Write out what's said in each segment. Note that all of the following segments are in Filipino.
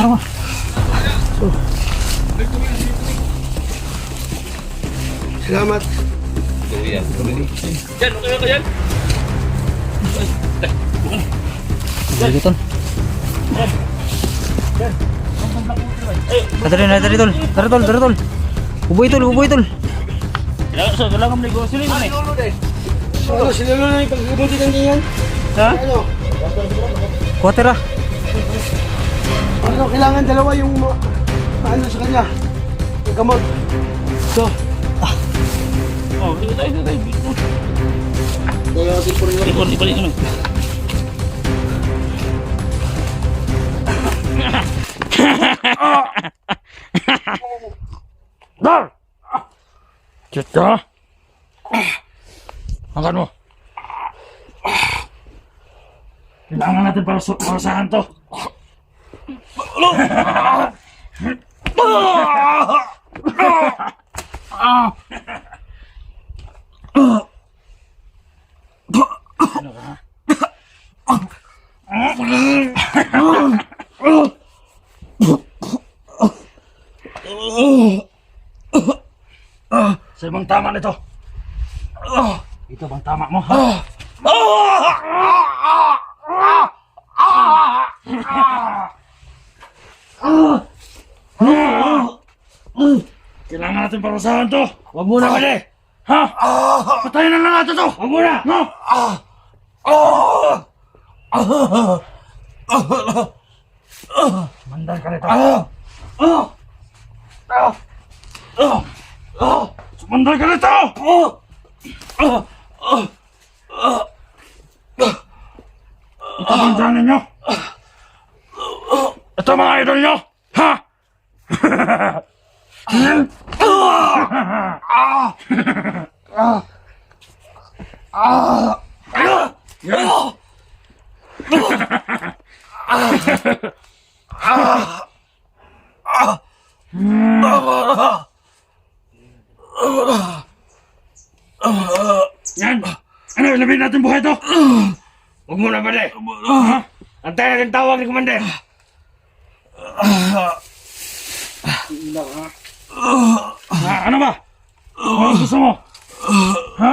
tara. Salamat. Yan, okay ka yan? Dali tol. Tara tol. Tara tol. Uboy tol. Kailangan mo negosyo rin eh. Ano, sila na yung pagkabuti ng ganyan? Ha? Ano? Kuwatera. Ano, kailangan dalawa yung ano sa kanya. Yung gamot. So, Oh, dito tayo. dalawa din po rin ako. Ibalik ano. Dar! Cute ka? Angkat mo. Kailangan natin para saan to. Sa bang tama nito? Ito bang tama mo, ha? Kailangan natin parusahan to. Huwag muna kasi. Ha? Patayin na lang natin to. Huwag muna. No? Mandal ka nito. Mandal ka nito. Ito bang dyan ninyo? Ito mga idol nyo? Ha? Yan! Ano, ilabihin natin buhay to? Huwag muna ba de? Antayin natin tawag ni Commander. Ano ba? Ano gusto mo? Ha?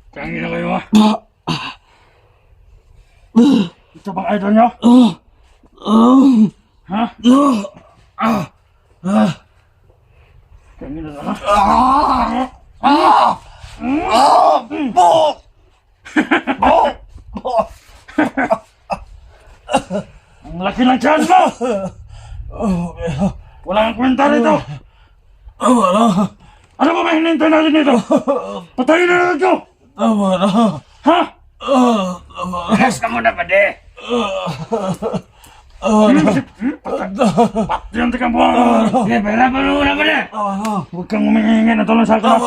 Kangin na kayo, ha? Ito bang idol nyo? Ha? Kangin na lang, ha? Ang laki ng tiyan mo! Wala kang kwenta rito! Ano ba hinintay natin dito? Patayin na natin ito! Ha? Rest ka muna ba de? Pati ang tikang buwan! Sige, pahirapan mo muna ba de? Huwag kang humingi ng tulong sa akin!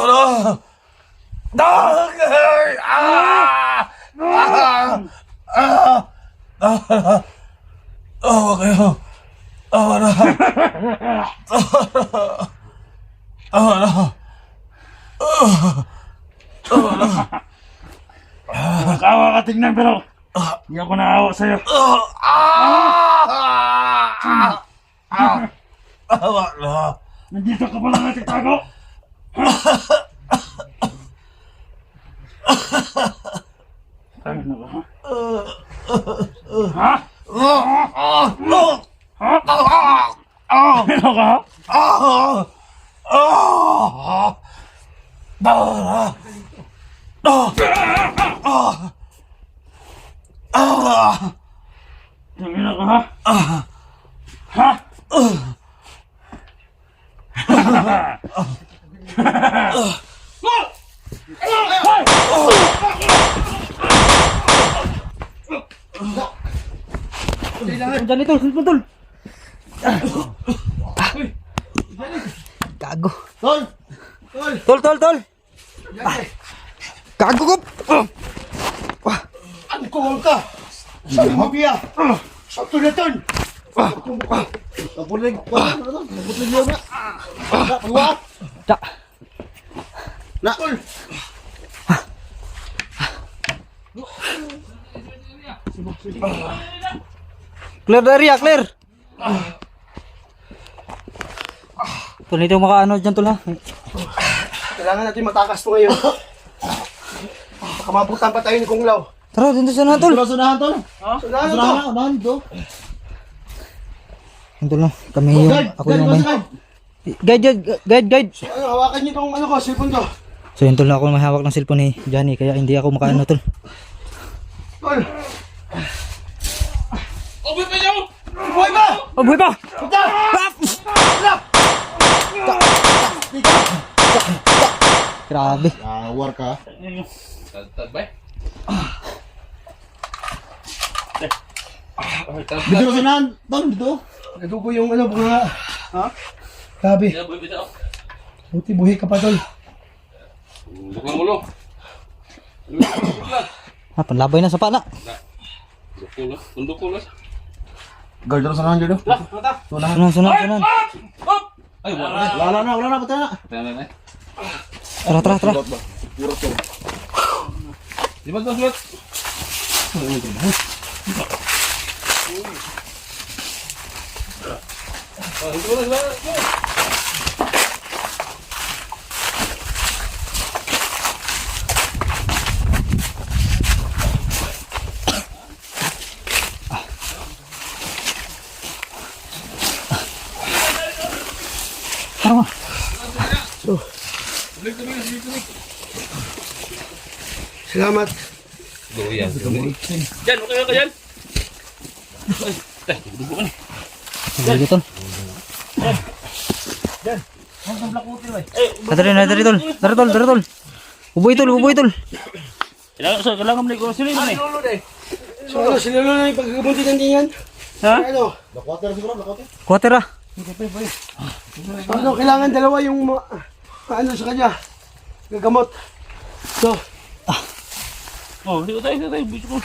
Nakawa ka tignan pero hindi ako naawa sa'yo. Nandito ka pala nagtatago? Tangin na ba, ha? Ha? Ano ka? Tangin na ka, ha? Ha? Dali tol, sulpon tol. Gago. Tol! Tol. Gago ko. Ang kuhol ka! Sa mabiya! Sa tulitan! Kapulig! Kapulig niyo na! Pagwa! Da. Na! Tol! Clear the area, clear. Tol, hindi ako makaano dyan tol ha. Kailangan natin matakas to ngayon. Baka mabutan pa tayo ni Kung Lao. Tara, dito sa na tol. Sunahan tol. Sunahan to. Unahan to. Yung tol no, kami yung, ako yung may. Guide. Ano, hawakan niyo tong ano ko, cellphone ko. So yun tol, ako may hawak ng cellphone ni Johnny, kaya hindi ako makaano tol. Tol! Oh, buhay pa niyo! Buhay ba? Oh, buhay pa! Punta! Grabe. War ka. Tagbay. Dito sunahan tol dito. Nadugo yung ano, bunga. Ha? Grabe. Buhay pa niyo. Buti buhay ka pa, tol. Buklang ulo. Ah, panlabay na sa pana. Tundok ulo. Guard dito sunahan dito. Sunan. Ay, wala na. Wala na patay na. Tara. Tara. Di ba ito, sulat? Tara. Salamat. Diyan, okay ka dyan? Ay, dugo ka na. Sige tol. Tara tol. Tara tol. Uboy tol. Kailangan mo na ikaw sila yun eh. So ano, sila na yung pagkakabuti ng tingan? Ha? Ano? Lakwater siguro, lakwater. Quarter ah. Ano, kailangan dalawa yung ano sa kanya. Gagamot. So, Oh, dito tayo. Bicho ko.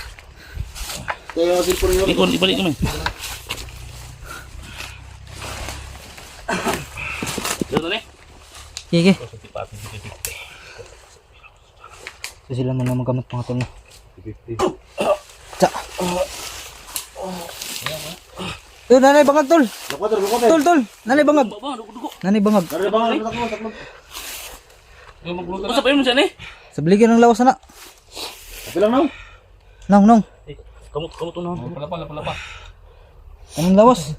Tayo ang cellphone niyo. Ikon, ibalik naman. Dito na eh. Sige. So sila muna magamot mga tol na. Tsa. Tol, nanay bangag tol. Lakwater. Tol. Nanay bangag. Dugo. Nanay bangag. Dari bang taklo. Usap ayun mo siya eh. Sa biligyan ng lawas na. Bilang na. Nong. Kamot to na. Palapa. Anong lawas?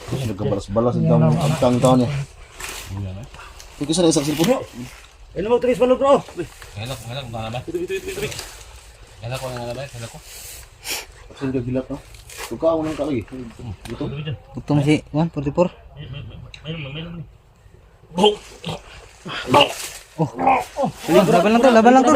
Nagkabalas-balas ang tang niya. Ito sa isang cellphone. Ano mo tulis balog bro? Helak ko na ba? Ito. Helak ko. Kasi hindi gilat no. Tuka ako nang kalagi. Dito. Bukto mo si 144. Meron. Oh. Laban lang tol. Laban tol.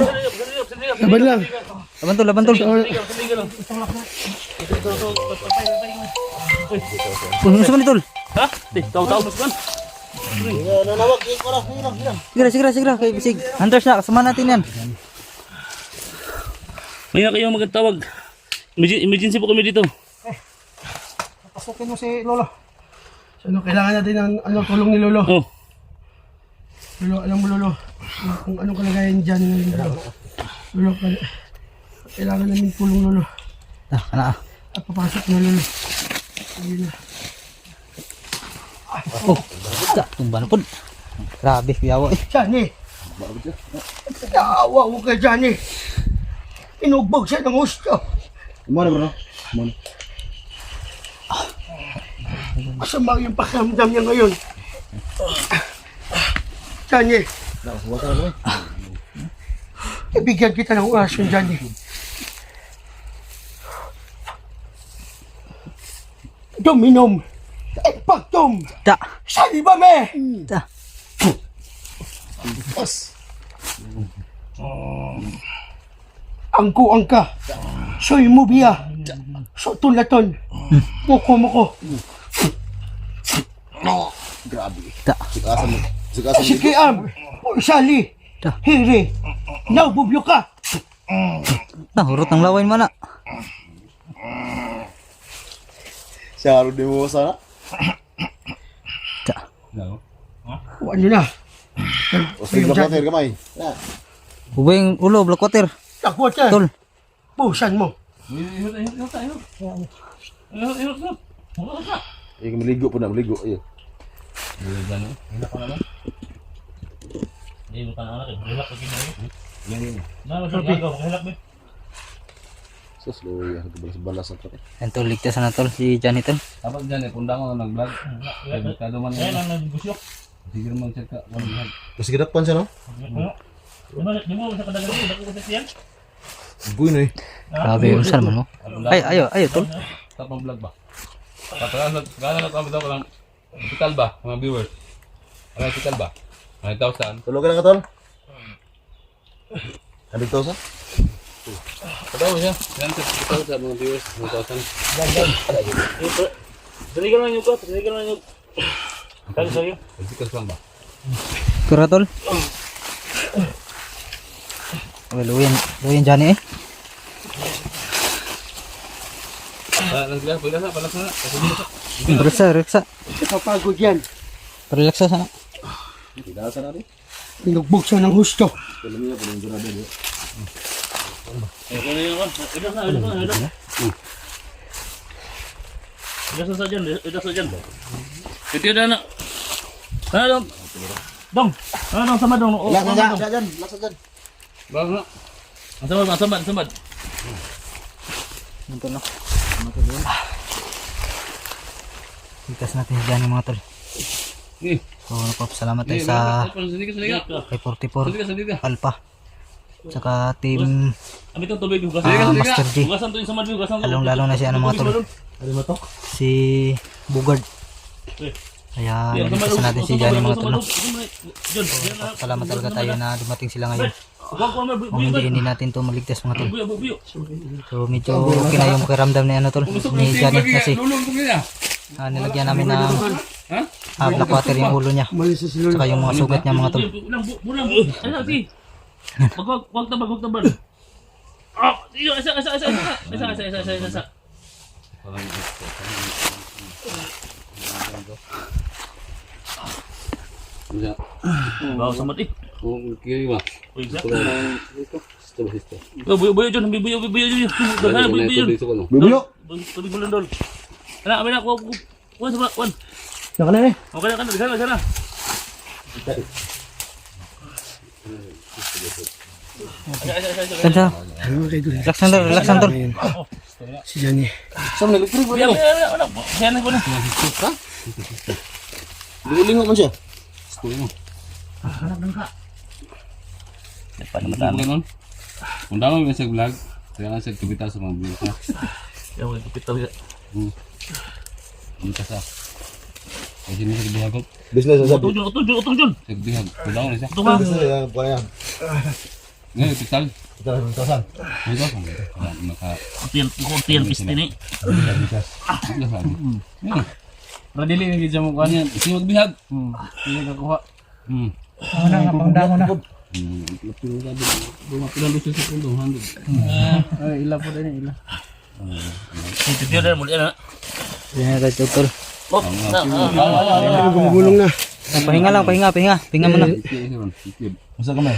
Puno sa tol. Ha? Taw mo saan? Nanawag ko na. Sige. Kay bisig. Hunters na, kasama natin yan. May na kayo magtawag. Emergency po kami dito. pasukin mo si Lolo. So, ano, kailangan natin ng tulong ni Lolo. Oh. Lolo, alam mo Lolo, kung anong kalagayan dyan ng Lolo. Lolo, kailangan namin tulong Lolo. Kana. At papasok na Lolo. Ayun na. Oh, tumba na po. Grabe, biyawa eh. Johnny! Naawa mo kay Johnny! Inugbog siya ng gusto. Kumana bro. Kumana. Masama yung pakiramdam niya ngayon. Johnny! Ibigyan kita ng oras yung Johnny. Dominom! Ipagtom! Ta. Salibame! Ta. Angko angka. Soy mubia. So tulaton. Moko. Grabe. Ta. Sikasan mo. Sikiam. Sali. Ta. Hiri. Naububyo ka. Hurot ng lawain mana. Syaro di mo sana. Ta. Ano na? O sige, kapatid kamay. Ubay yung ulo, Blackwater. Takot ka. Tol. Pusan mo. Ihot. Ay, maligo po na, maligo. Ayun. Bulan dyan eh. Hilak ko naman. Hindi mo ka na anak eh. Hilak ko kinari. Yan. Magagaw. Hilak ba? Sus, loy, ako ba sa balas ang pati. Yan tol, ligtas na tol. Si Johnny tol. Dapat dyan eh. Kundang ko na nag-vlog. Kado man Ayan yun. ang nagbusyok. Sige naman check ka. One-vlog. Kasi gadapan siya, no? Di mo sa kadagal mo, dako ko sa siyan. Buhay na eh. Grabe yung saan mo. Ay, ayo tol. Tapang vlog ba? Gano'n na kami daw ko lang. Hospital ba? Mga viewers. Ano hospital ba? 9,000. Tulog ka na ka, tol? 100,000? Padaw siya. 9,000 mga viewers. 9,000. Sanigan lang yung ko, sanigan lang yung. Kali sa'yo. Pagsikas lang ba? Kira tol. Well, luyan Johnny eh. Naglas, palas na. Reksa. Kapagod yan. Relaxa sana. Tidasan na rin. Pinugbog siya ng husto. Tuloy niya po yung grado niya. Ano yun ako? Idas na. Idas na dyan. Ito yun na. Ano dong? Ano sama dong? Lasa dyan. Bang na. Samad. Ito no. Ligtas natin si Johnny mga tol. So, nagpapasalamat tayo sa kay 44 Alpha. Saka team Ami itong tubig. Master G. Hugasan to yung samad. Lalong-lalo na si ano mga tol. Si Bugard. Kaya ligtas natin si Johnny mga tol. No? Salamat talaga tayo na dumating sila ngayon. Kung hindi natin to maligtas mga tol. So medyo okay na yung pakiramdam ni ano tol. Ni Johnny kasi nilagyan namin ng Blackwater yung ulo niya. Malis sa silolo. Saka yung mga sugat niya mga tol. Ano si? Wag tabal. Ah, isa. Bawa samad eh. Kiri ba? Uy, isa. Sisto. Buyo John, buyo. Daghan buyo John. Bibiyo! Tubig bulundol. Ana, amin ako. Wan sa wan. Saka na eh. Okay na sana. Ganda. Ano kayo doon? Relax lang tol. Si Johnny. Saan mo nag-electric mo Buyo, na? Siyan ko na. Lingo man siya. Ganun. Kung dama mo sa vlog, kaya nga sa kabita sa mga views na. Yang wala dipit tayo. Hindi ka sa. Kasi mo sa kabihag ko. Business na sabi. Utong John. Sa kabihag. Kung dama mo siya. Utong ha. Business na yan. Buwan yan. Ngayon, pital. Ito lang 1,000. Ito. Maka. Kuntiyan piste ni. Ito sabi. Radili na gidya mo kuha niya. Isi magbihag. Hindi ka kuha. Pangdamo na. Bumapilan doon sa pundo. Ila po din ila. Ito na muli na. Yan na tol. Oh, Ano gumugulong na. Pahinga lang, pahinga muna. Masa kamay?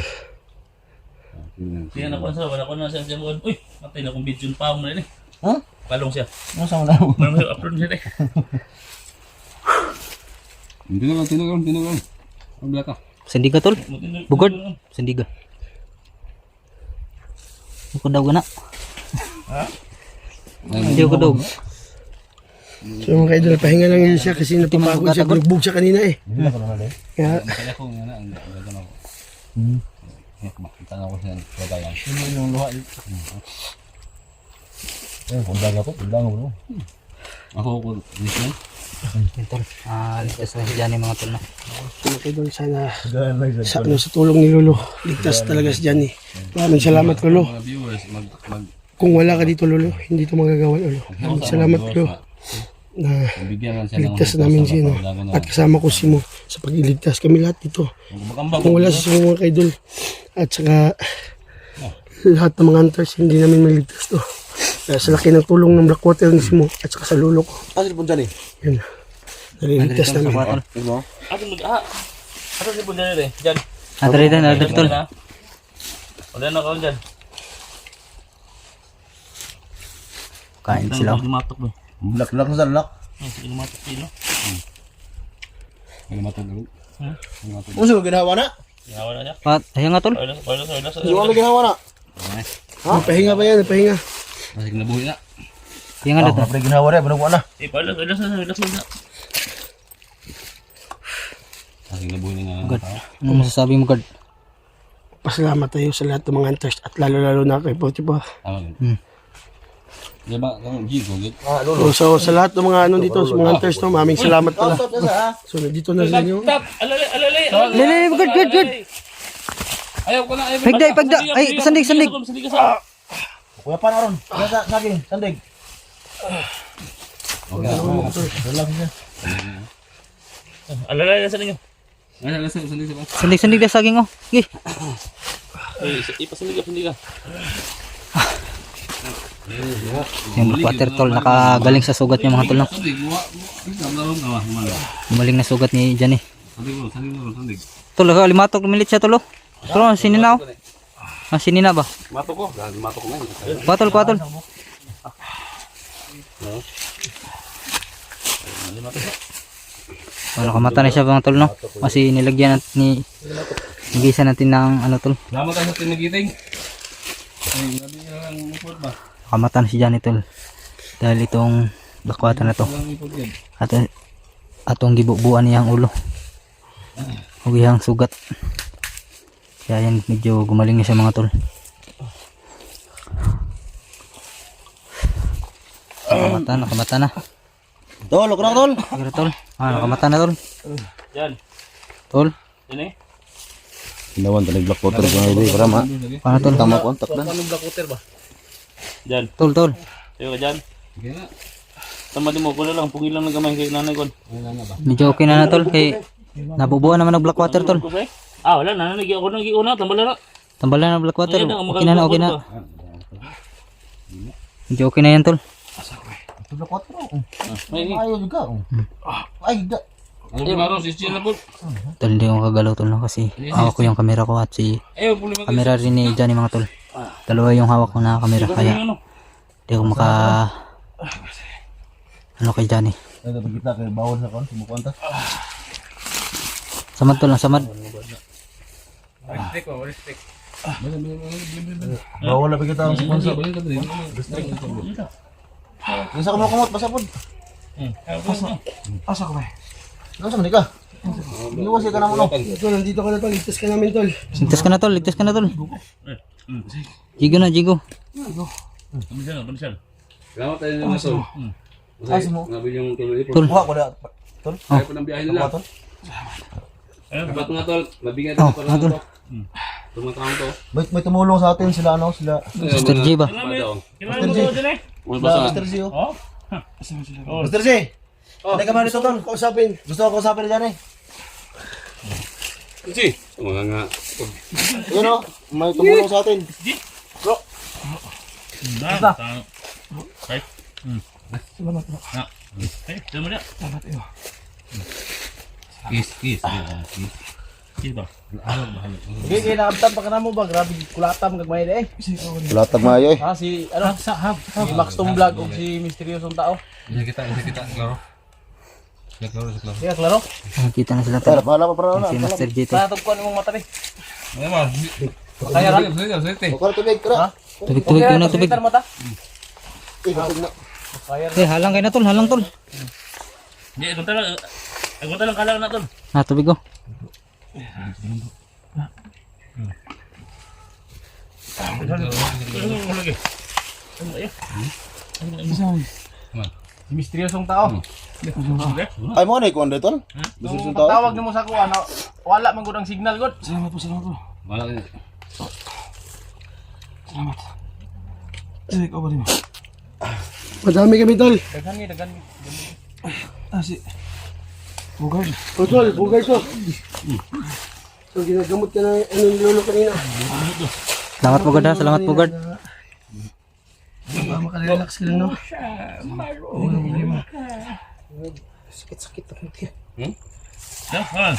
Siya na ko sa wala ko na siya mo. Uy, matay na kong video pa mo na ni. Ha? Palong siya. Masa mo daw? Meron mo upload niya eh. Tinugan. Pagla ka. Sandiga tol. Bugod. Sandiga. Ako daw gana. Hindi ko daw. So mga kaidol, pahinga lang yun siya kasi napapagod siya. Binugbog siya kanina eh. Kaya Kaya ko nga na. Ang gagawin ako. Makita na ko siya. Lagayan. Yung luha. Pundang ako. Pundang ako. Ako ko. Listen. Tol. Ligtas na si Johnny mga tol na. mga kaidol, sana sa tulong ni Lolo, ligtas talaga si Johnny. Maraming salamat Lolo. Mga viewers, Kung wala ka dito Lolo, hindi ito magagawa Lolo. Maraming salamat Lolo na bigyan lang siya ng ligtas namin si Simo at kasama ko si Simo sa pagliligtas kami lahat dito. Kung wala si Simo mga kaidol at saka lahat ng mga hunters, hindi namin maligtas to. Kaya sa laki ng tulong ng Blackwater ni Simo at saka sa Lolo ko, Ano po dyan eh? yun, naliligtas namin. Ano mo? Ato si Bundere eh. Diyan. Adre tol. Wala na ka dyan. Kain sila. Lumatok ba? Lak na sa lak. Sige, lumatok sila. May matag ulo. Uso ginawa na. Ginawa na niya. Ayan nga tol. Wala. Uso ano ginawa na. Ha? Pahinga ba yan? Pahinga. Masig na buhay na. Ayan nga tol. Pre ginawa rin, binagawa na. Wala na. Masig na buhay na nga. God. Ano masasabi mo God? Pasalamat tayo sa lahat ng mga hunters at lalo-lalo na kay Potipa. Tama yun. Di ba? Ang gigo, git. So sa lahat ng mga ano dito, sa mga hunters no, maming salamat pala. So nandito na rin yung Stop! Alalay! Lili, good. Ayaw ko na, ayaw ko Pagda. Ay, sandig. Sandig ka sa... Kuya pa na ron. Saging, sandig. Alalay na sa ninyo. Sandig na saging oh. Gi. Ipasandig ka. Yung blackwater tol, nakagaling sa sugat niya mga tol. No? Gumaling na sugat ni Johnny. Tol, limatok lumilit siya tol. Tol, sinina oh. Sinina ba? Matok ko. Matok na yun. Kuatol. Nakamata na siya mga tol no. Kasi nilagyan natin nigisa natin ng ano tol. Salamat tayo sa tinigiting. Ay, gabi nyo lang report ba? Nakamata na si Johnny tol. Dahil itong blackwater na to. At atong gibubuan niyang ulo. Huwag iyang sugat. Kaya yan medyo gumaling na siya mga tol. Nakamata na. Tol, okay na tol. Kira tol. Nakamata na tol. Yan. Tol. Yan eh. Ginawan tanig black water ko na ito. Para ma. Paano tol? Tama kontak na. Paano black water ba? Yan. Tol. Tayo ka dyan. Sige na. Tama din mo. Kulo lang. Pugil lang nagamay kay nanay ko. Medyo okay na tol. Kay nabubuan naman ng blackwater tol. Wala na. Ako nag-iuna. Tambal na. Tambal na ng blackwater. Ayan na, Okay na. Okay na. Medyo okay na yan tol. Black water. May Ayaw juga. Ay, giga. Ano yung maros? Ischill na po. Tol, hindi ko kagalaw tol no. Kasi hawak ko yung kamera ko at si Ayaw, problema ko. kamera rin ni Johnny mga tol. Dalawa yung hawak ko na kamera. Kaya hindi ako maka ano kay Johnny. Ay, dapat kita kay bawal sa kon, sumukonta. Samad tol, samad. Respect ko, respect. Bawal na kita ang sponsor. Bisa kamu kumot basa pod. Asa ka ba? Nasa man ka? Luwas ka na mo no. ito, nandito ka na tol, ligtas ka namin tol. Ligtas ka na tol. Jigo. Komisyon. Salamat tayo ng maso. Ay, mo. Nabil yung tuloy po. Tol. Kuha ko na. Tol. Kaya po ng biyahe nila. Tol. Dapat nga tol, mabigyan natin pa lang ito. Tumatawang to. May tumulong sa atin sila ano, sila Mr. J ba? Kilala mo ko dyan eh? Mr. Z. Oh? Mr. Z. Hindi ka man dito tol, kausapin. Gusto ko kausapin diyan eh. Kasi, mga nga. Yun oh, may tumulong sa atin. Basta. Ay. Salamat bro. Ay, salamat na. Kiss. Sige ba? Hindi kay nakabtan pa kana mo ba, grabe kulatam gagmay eh. Kulatag mayo eh. Si ano si Max Tom Vlog ug si misteryosong tao. Isa kita, klaro. Iya klaro. Nakita na sila Tara, tol. bahala pa para Si na. Mr. J tol. Sa tugkuan imong mata ni. Ano ba? Kaya ra. Okay, tubig kra. Tubig ko na tubig. Mata. Halang kayo na tol, halang tol. Hindi, agunta lang kalang na tol. Tubig ko. Lagi. Si misteryosong tao. Ay mo na ikuan dito. Gusto Kung sa tao. tawag nimo sa kuan, wala man gud ang signal gud. Salamat po. Wala ka. Ikaw ba rin mo? Madami kami tol. Daghan mi. Bugay. O tol, bugay ko. So ginagamot ka na anong lolo kanina. Salamat po God ha, salamat po God. Makarelax ka lang no. Sakit-sakit ako. Ha?